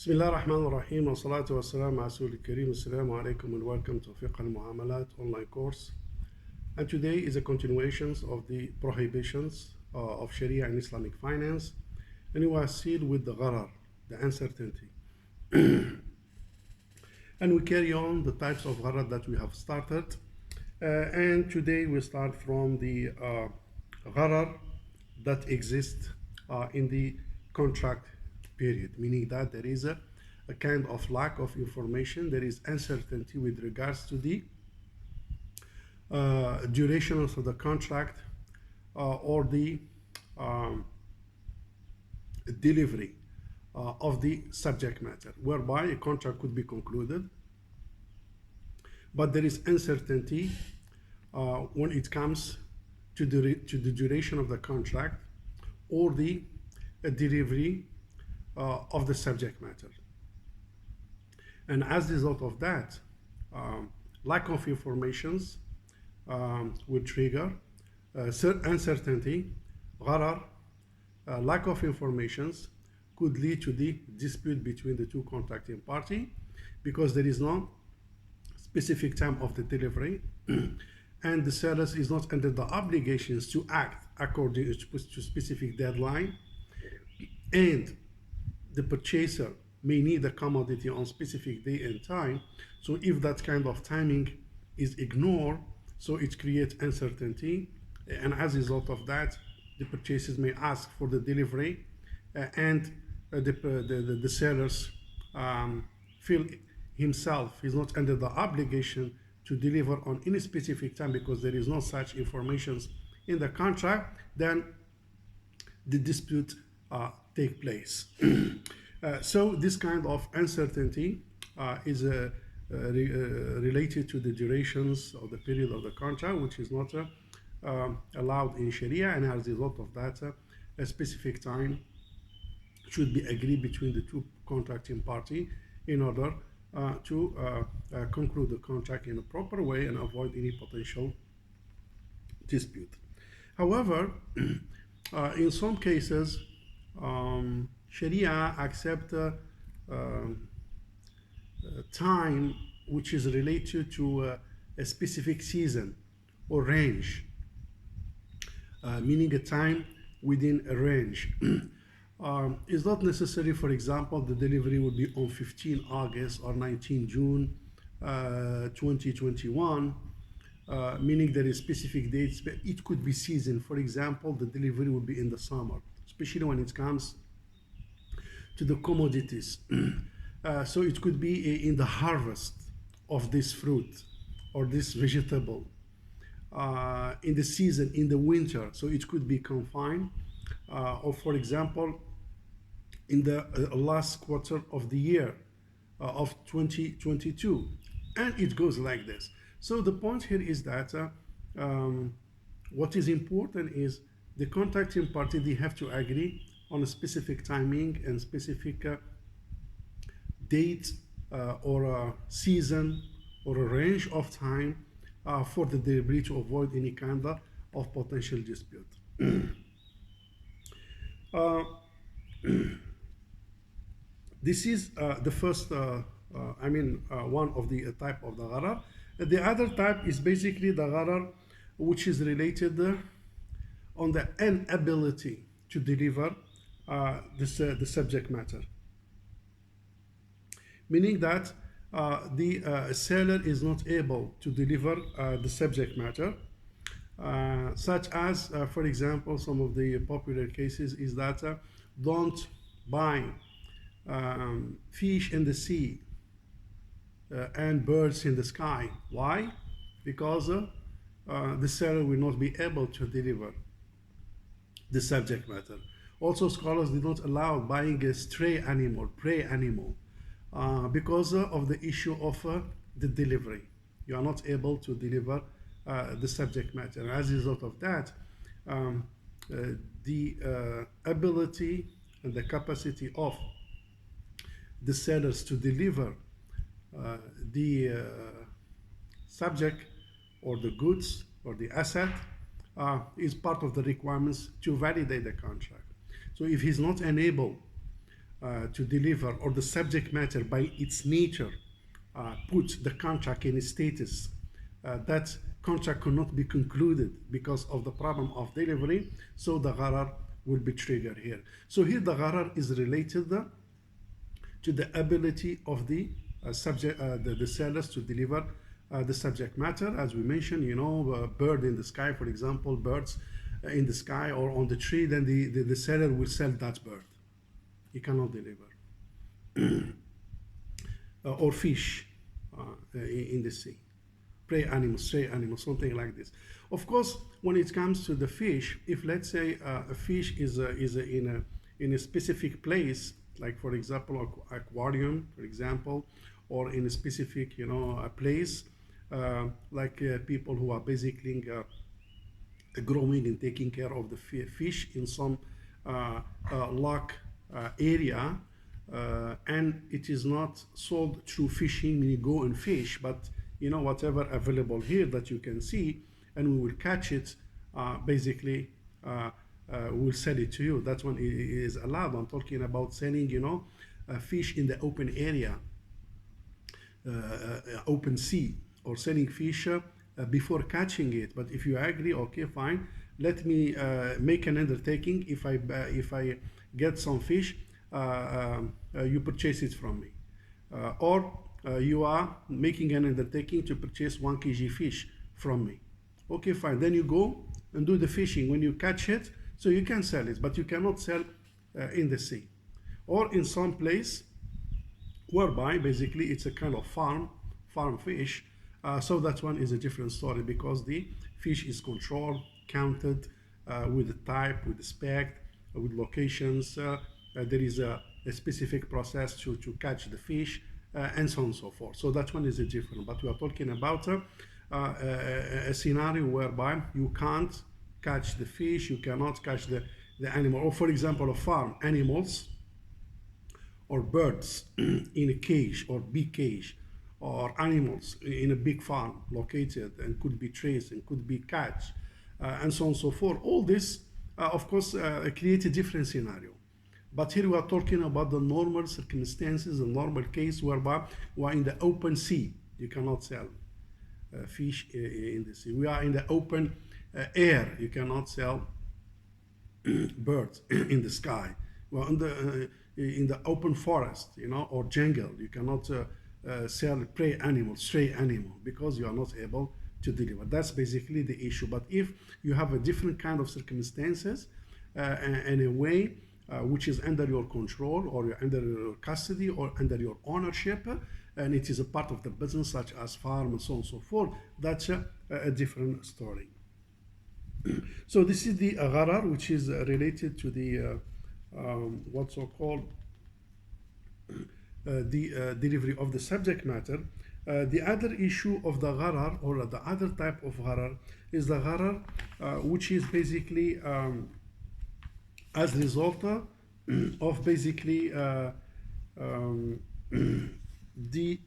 Bismillah ar-Rahman ar-Rahim wa salatu wa salam ala Rasul Kareem. Assalamu alaikum and welcome to Fiqh al-Muamalat online course. And today is a continuation of the prohibitions of Sharia and Islamic finance. And we are still with the gharar, the uncertainty. And we carry on the types of gharar that we have started. And today we start from the gharar that exists in the contract period, meaning that there is a kind of lack of information, there is uncertainty with regards to the duration of the contract or the delivery of the subject matter, whereby a contract could be concluded, but there is uncertainty when it comes to the duration of the contract or the delivery of the subject matter. And as a result of that, lack of informations will trigger uncertainty, gharar, lack of informations could lead to the dispute between the two contracting parties because there is no specific time of the delivery and the seller is not under the obligations to act according to specific deadline, and the purchaser may need a commodity on specific day and time. So if that kind of timing is ignored, so it creates uncertainty, and as a result of that, the purchasers may ask for the delivery, and the sellers feel himself is not under the obligation to deliver on any specific time because there is no such information in the contract. Then the dispute take place. So this kind of uncertainty is related to the durations of the period of the contract, which is not allowed in Sharia, and as a result of that, a specific time should be agreed between the two contracting parties in order to conclude the contract in a proper way and avoid any potential dispute. However, in some cases, Sharia accepts time which is related to a specific season or range, meaning a time within a range. It's not necessary, for example, the delivery will be on 15 August or 19 June 2021, meaning there is specific dates, but it could be season. For example, the delivery will be in the summer, especially when it comes to the commodities. So it could be in the harvest of this fruit or this vegetable, in the season, in the winter, so it could be confined, or for example, in the last quarter of the year of 2022, and it goes like this. So the point here is that what is important is the contracting party, they have to agree on a specific timing and specific date or a season or a range of time for the delivery to avoid any kind of potential dispute. This is the first, one of the type of the gharar. The other type is basically the gharar which is related on the inability to deliver the subject matter, meaning that the seller is not able to deliver the subject matter, such as, for example, some of the popular cases is that don't buy fish in the sea and birds in the sky. Why? Because the seller will not be able to deliver the subject matter. Also, scholars did not allow buying a stray animal, prey animal, because of the issue of the delivery. You are not able to deliver the subject matter. And as a result of that, the ability and the capacity of the sellers to deliver the subject or the goods or the asset is part of the requirements to validate the contract. So if he's not enabled to deliver, or the subject matter by its nature put the contract in a status that contract cannot be concluded because of the problem of delivery, so the gharar will be triggered here. So here the gharar is related to the ability of the the sellers to deliver the subject matter, as we mentioned, bird in the sky, for example, birds in the sky or on the tree, then the seller will sell that bird. He cannot deliver. Or fish in the sea, prey animals, stray animals, something like this. Of course, when it comes to the fish, if let's say a fish is in a specific place, like for example aquarium, for example, or in a specific a place, like people who are basically growing and taking care of the fish in some lock area, and it is not sold through fishing, you go and fish, but whatever available here that you can see, and we will catch it, basically we'll sell it to you. That's when it is allowed. I'm talking about selling fish in the open area, open sea, or selling fish before catching it. But if you agree, okay, fine, let me make an undertaking. If I get some fish, you purchase it from me, or you are making an undertaking to purchase 1 kg fish from me. Okay, fine. Then you go and do the fishing. When you catch it, so you can sell it, but you cannot sell in the sea or in some place whereby basically it's a kind of farm fish. So that one is a different story, because the fish is controlled, counted, with the type, with the spec, with locations. There is a specific process to catch the fish, and so on and so forth. So that one is a different. But we are talking about a scenario whereby you can't catch the fish, you cannot catch the animal. Or for example, a farm animals or birds in a cage or big cage, or animals in a big farm located and could be traced and could be catched, and so on and so forth. All this, of course, creates a different scenario. But here we are talking about the normal circumstances, the normal case whereby we are in the open sea. You cannot sell fish in the sea. We are in the open air. You cannot sell birds in the sky. We are in the open forest, or jungle. You cannot sell prey animal, stray animal, because you are not able to deliver. That's basically the issue. But if you have a different kind of circumstances and a way which is under your control, or under your custody, or under your ownership, and it is a part of the business, such as farm and so on and so forth, that's a different story. So this is the gharar, which is related to the what's so called the delivery of the subject matter. The other issue of the gharar, or the other type of gharar, is the gharar which is basically as a result of basically the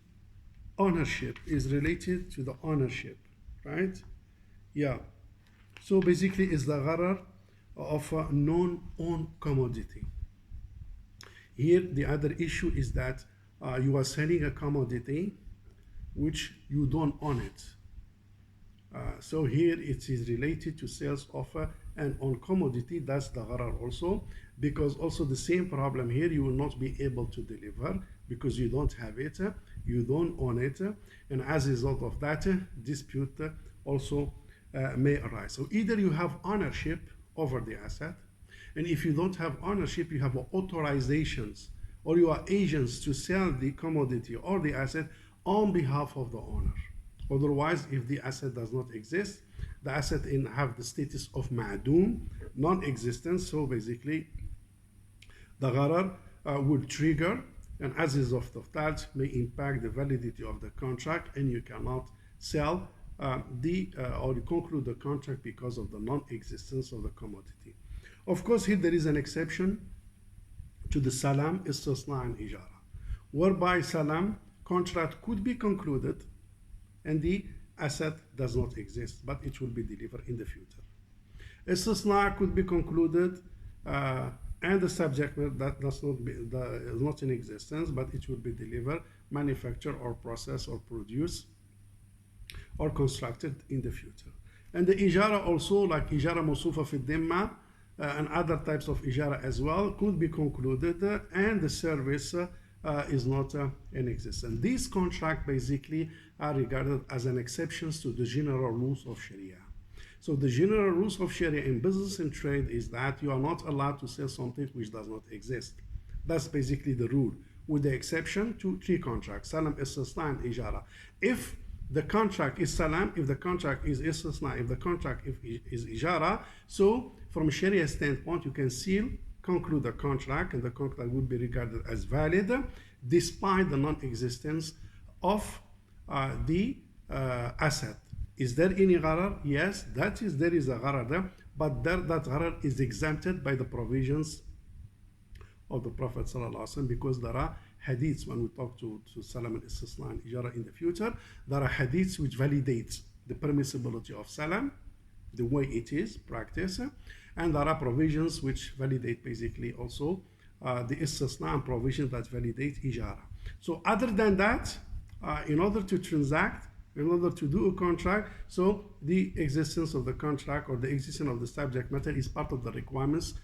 ownership is related to the ownership, right? Yeah. So basically it's the gharar of a non-owned commodity. Here the other issue is that you are selling a commodity which you don't own it. So here it is related to sales of an owned commodity. That's the gharar also, because also the same problem here, you will not be able to deliver because you don't have it, you don't own it, and as a result of that, dispute also may arise. So either you have ownership over the asset, and if you don't have ownership, you have authorizations, or you are agents to sell the commodity or the asset on behalf of the owner. Otherwise, if the asset does not exist, the asset have the status of ma'doom, non-existent. So basically, the gharar will trigger, and as a result of that, may impact the validity of the contract, and you cannot sell or conclude the contract because of the non-existence of the commodity. Of course, here there is an exception to the salam, istisna, and ijara, whereby salam contract could be concluded and the asset does not exist, but it will be delivered in the future. Istisna could be concluded and the subject that does not be, is not in existence, but it will be delivered, manufactured, or processed, or produced, or constructed in the future. And the ijara also, like ijara mawsufa fi dhimma, and other types of ijara as well, could be concluded, and the service is not in existence. These contracts basically are regarded as an exceptions to the general rules of Sharia. So the general rules of Sharia in business and trade is that you are not allowed to sell something which does not exist. That's basically the rule, with the exception to three contracts: salam, istisna, and ijara. If the contract is salam, if the contract is istisna, if the contract is ijara, so from a Sharia standpoint, you can still conclude the contract, and the contract would be regarded as valid despite the non-existence of the asset. Is there any gharar? Yes, there is a gharar there, but that gharar is exempted by the provisions of the Prophet ﷺ, because there are hadiths, when we talk to salam and istisna and ijara in the future, there are hadiths which validate the permissibility of salam, the way it is practiced, and there are provisions which validate basically also the istisna, and provisions that validate ijara. So other than that, in order to transact, in order to do a contract, so the existence of the contract or the existence of the subject matter is part of the requirements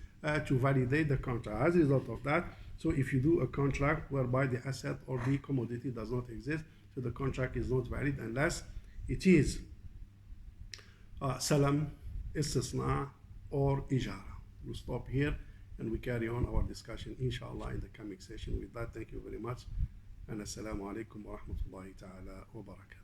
to validate the contract. As a result of that, so if you do a contract whereby the asset or the commodity does not exist, so the contract is not valid unless it is salam, istisna, or ijara. We'll stop here and we carry on our discussion inshallah in the coming session. With that, thank you very much, and assalamu alaikum wa rahmatullahi ta'ala wa barakatuh.